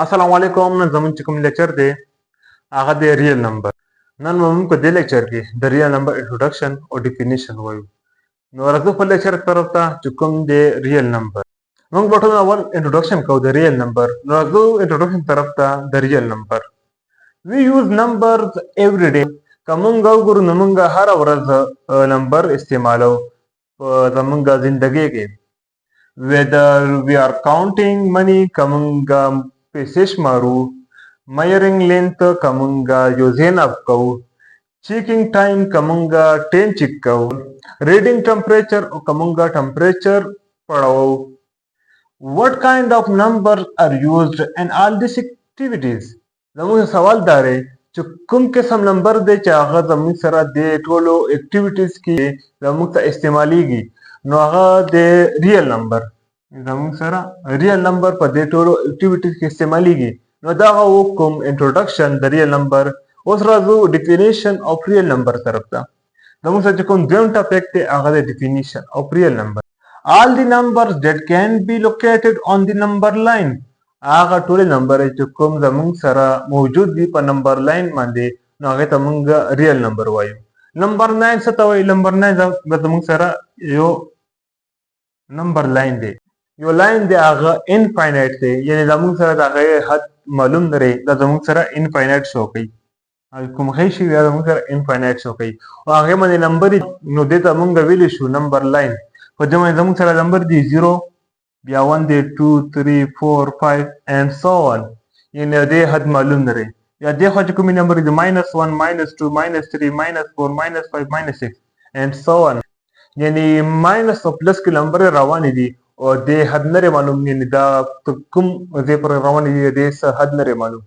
السلام علیکم. نن زموږ چې کوم لیکچر دی هغه دی ریل نمبر. نن به موږ په دې لیکچر کې د ریل نمبر انټروډکشن او ډیفینیشن وایو. نو راځو په لیکچر طرف ته چې کوم دی ریل نمبر. موږ به ټول اول انټروډکشن کوو د ریل نمبر. نو راځو انټروډکشن طرف ته د ریل نمبر. وی یوز نمبرز ایوری ډے. که موږ وګورو نو موږ هره ورځ نمبر استعمالو په زموږ زندګۍ کې. whether we are counting money kamunga پیسې شمارو، measuring length kamunga یو ځای ناب کوو، checking time kamunga ټیم چیک کوو، reading temperature او kamunga temperature پړاو. what kind of numbers are used in all these activities؟ زموږ سوال دا دی چې کوم قسم نمبر دی چې هغه زموږ سره د ټولو اکټیویټیز کې زموږ ته استعمالیږي، نو هغه د ریل نمبر. زموږ سره ریل نمبر په دې ټولو اکټیویټیز کې استعمالیږي. نو دا کوم انټروډکشن د ریل نمبر. اوس راځو ډیفینیشن اف ریل نمبر طرف ته. زموږ سره چې کوم دویم ټاپک دی هغه د ډیفینیشن اف ریل نمبر. all the numbers that can be located on the number line. هغه ټول نمبر چې کوم زموږ سره موجود دي په نمبر لاین باندې، نو هغه ته موږ ریل نمبر وایو. نمبر 9 څه ته وایي؟ نمبر 9 زموږ سره یو نمبر لاین دی. یو لاین دی هغه انفاینایټ دی، یعنی زموږ سره د هغې حد معلوم نه دی. دا زموږ سره انفاینایټ شو کوي، کوم ښی شي بیا زموږ سره انفاینایټ شو کوي او هغې باندې نمبر دي، نو دې ته موږ ویلی شو نمبر لاین. په دې باندې زموږ سره نمبر دی 0 بیا 1 دی 2 3 4 5 and so on، یعنی د دې حد معلوم نه دی. یا دې خوا چې کومې نمبر دي -1 -2 -3 -4 -5 -6 and so on، یعنی ماینس او پلس کې نمبر روانې دي او د حد نه معلوم، یعنی دا کوم ځای پر روانې دي د څه حد نه معلوم.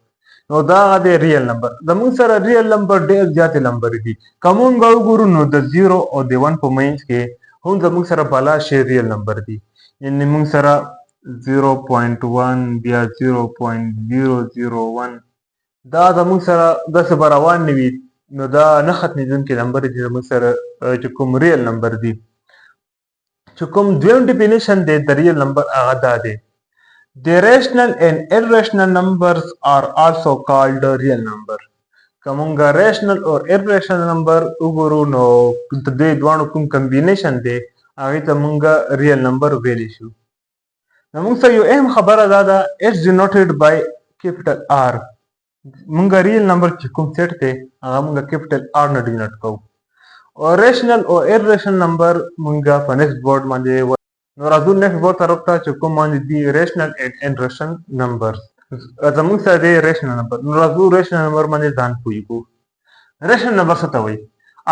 نو دا د ریل نمبر. زموږ سره ریل نمبر ډېر زیاتې نمبر دي. که موږ وګورو نو د 0 او د 1 په منځ کې هم زموږ سره بالا شی ریل نمبر دي، یعنی موږ سره 0.1 بیا 0.001 دا زموږ سره داسې به روان نه وي، نو دا نه ختمېدونکي نمبر دي زموږ سره چې کوم ریل نمبر دي. چې کوم دویم ډیفینیشن دی د ریل نمبر هغه دا دی: The rational and irrational numbers are also called real number. که موږ rational او irrational number وګورو نو د دې دواړو کوم کمبینیشن دی هغې ته موږ ریل نمبر ویلی شو. نو موږ سره یو اهم خبره دا ده، it's denoted by capital R. موږ ریل نمبر چې کوم سیټ دی هغه موږ کیپټل R نه ډینوټ کوو. او ریشنل او ایرریشنل نمبر موږ په نیکسټ بورډ باندې. نو راځو نیکسټ بورډ طرف ته چې کوم باندې دي ریشنل اینډ ایرریشنل نمبرز. زموږ سره دی ریشنل نمبر. نو راځو ریشنل نمبر باندې ځان پوهیږو. ریشنل نمبر څه ته وایي؟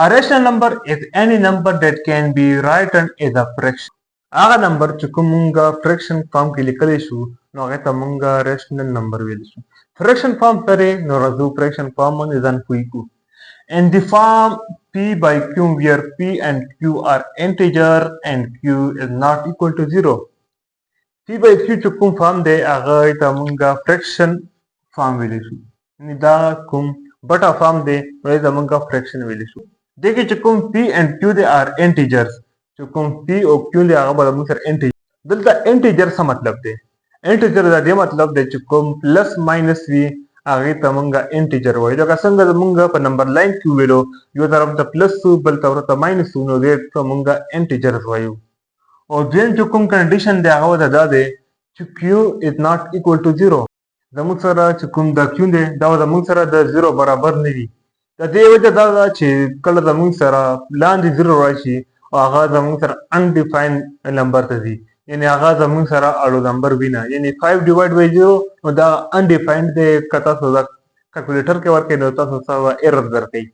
A rational number is any number that can be written as a fraction. هغه نمبر چې کوم موږ فریکشن فارم کې لیکلی شو نو هغې ته موږ ریشنل نمبر ویلی شو. فریکشن فارم سره نو راځو فریکشن فارم باندې ځان پوهیږو. In the form P by Q where P and Q are integer and Q is not equal to 0. P by Q چې کوم فارم دی هغه ته موږ فریکشن فارم ویلی شو، یعنی دا کوم بټه فارم دی هغې ته موږ فریکشن ویلی شو. دې کې چې کوم P and Q دی are integers، چې کوم P او Q دی هغه به موږ سره انټیجر. دلته انټیجر څه مطلب دی؟ انټیجر دا دې مطلب دی چې کوم پلس ماینس وي هغې ته موږ انټیجر وایو. لکه څنګه موږ په نمبر لاین کې ویلو یو طرف ته پلس و بل طرف ته ماینس و، نو دې ته موږ انټیجرز وایو. او دویم چې کوم کنډیشن دی هغه ورته دا دی چې Q is not equal to 0. زموږ سره چې کوم دا Q دی دا زموږ سره د 0 برابر نه وي. د دې وجه دا ده چې کله زموږ سره لاندې 0 راشي او هغه زموږ سره انډیفاین نمبر ته ځي، یعنی هغه زموږ سره اړو نمبر وي نه، یعنی 5 ډیوایډ بای 0 نو دا انډیفاینډ دی. که تاسو دا کلکولیټر کې ورکوئ نو تاسو سره ایرر درکوي.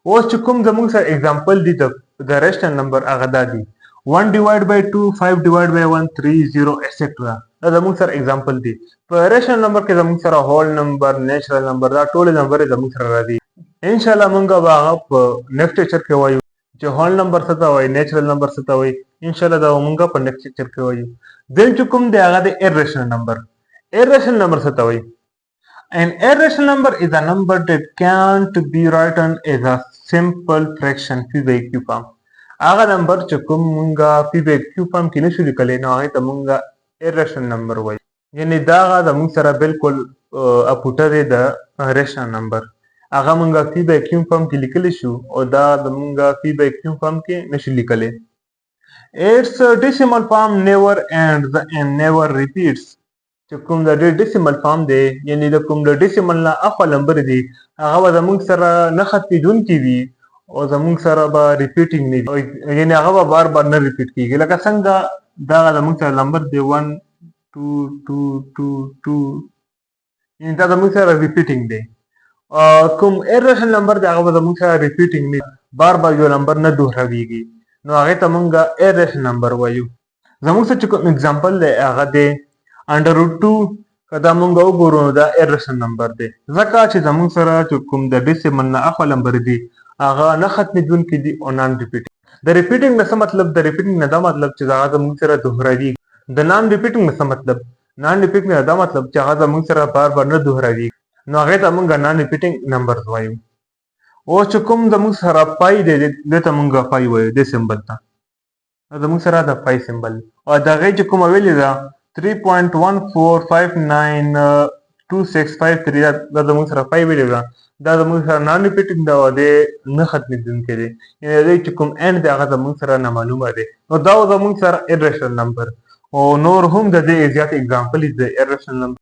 اوس چې کوم زموږ سره اگزامپل دي د ریشنل نمبر هغه دا دي 1 ډیوایډ بای 2 5 ډیوایډ بای 1 3 0 ایکسټرا. دا زموږ سره اگزامپل دي. په ریشنل نمبر کې زموږ سره هول نمبر، نیچرل نمبر، دا ټول نمبر زموږ سره راځي. انشاءالله موږ به هغه په نیکسټ لیکچر کې وایو چې هول نمبر څه ته وایي، نیچرل نمبر څه ته وایي. انشاءالله دا موږ په نیکسټ لیکچر کې وایو. دین چې کوم دی هغه د ایرریشنل نمبر. ایرریشنل نمبر څه ته وایي؟ An irrational number is a number that can't be written as a simple fraction P by Q form. هغه نمبر چې کوم موږ P by Q form کې نشو لیکلی نو هغې ته موږ irrational number وایو. یعنی دا زموږ سره بالکل اپوټه دی د ریشنل نمبر. هغه مونږه فی بای کیو فارم کې لیکلی شو او دا زمونږه فی بای کیو فارم کې نشو لیکلی. Its decimal form never ends and never repeats. چې کوم د دې ډیسیمل فارم دی یعنی د کوم د ډیسیمل نه اخوا نمبر دی هغه به زموږ سره نه ختمېدونکي وي او زموږ سره به ریپیټینګ نه وي یعنی هغه به بار بار نه ریپیټ کېږي. لکه څنګه دغه زموږ سره نمبر دی 1 2 2 2 2 یعنی دا زموږ سره ریپیټینګ دی. کوم ایرریشنل نمبر دی هغه به زموږ سره ریپیټینګ نه بار بار یو نمبر نه دوهرویږي نو هغې ته مونږه ایرریشنل نمبر وایو. زموږ سره چې کوم اګزامپل دی هغه دی انډر روټ 2 که دا مونږ وګورو نو دا ایرریشنل نمبر دی ځکه چې زموږ سره چې کوم د ډیسیمل نه اخوا نمبر دی هغه نه ختمېدونکي دي او نان ریپیټینګ. د ریپیټینګ نه څه مطلب؟ د ریپیټینګ نه دا مطلب چې هغه زموږ سره دوهروي. د نان ریپیټینګ نه څه مطلب؟ نان ریپیټینګ نه دا مطلب چې هغه زموږ سره بار بار نه دوهروي نو هغې ته مونږ نان ریپیټینګ نمبرز وایو. اوس چې کوم زموږ سره پای دی دې ته مونږ پای وایو دې سمبل ته. زموږ سره د پای سمبل او د هغې چې کومه ویلې ده 3.14592653 دا زموږ سره پای ویلې ده دا زموږ سره نان ریپیټینګ ده او دې نه ختمېدونکی دی یعنې د دې چې کوم اینډ دی هغه زموږ سره نامعلومه دی نو دا زموږ سره ایرریشنل نمبر او نور هم د دې زیات اګزامپل د ایرریشنل نمبر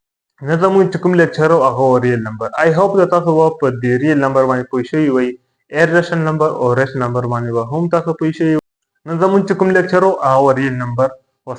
نه زموږ چې کوم لیکچر و هغه ریل نمبر. آی هوپ د تاسو به په دې ریل نمبر باندې پوه شوي وئ. ایرریشنل نمبر او ریشنل نمبر باندې به هم تاسو پوه شوي. نن زموږ چې کوم لیکچر و هغه ریل نمبر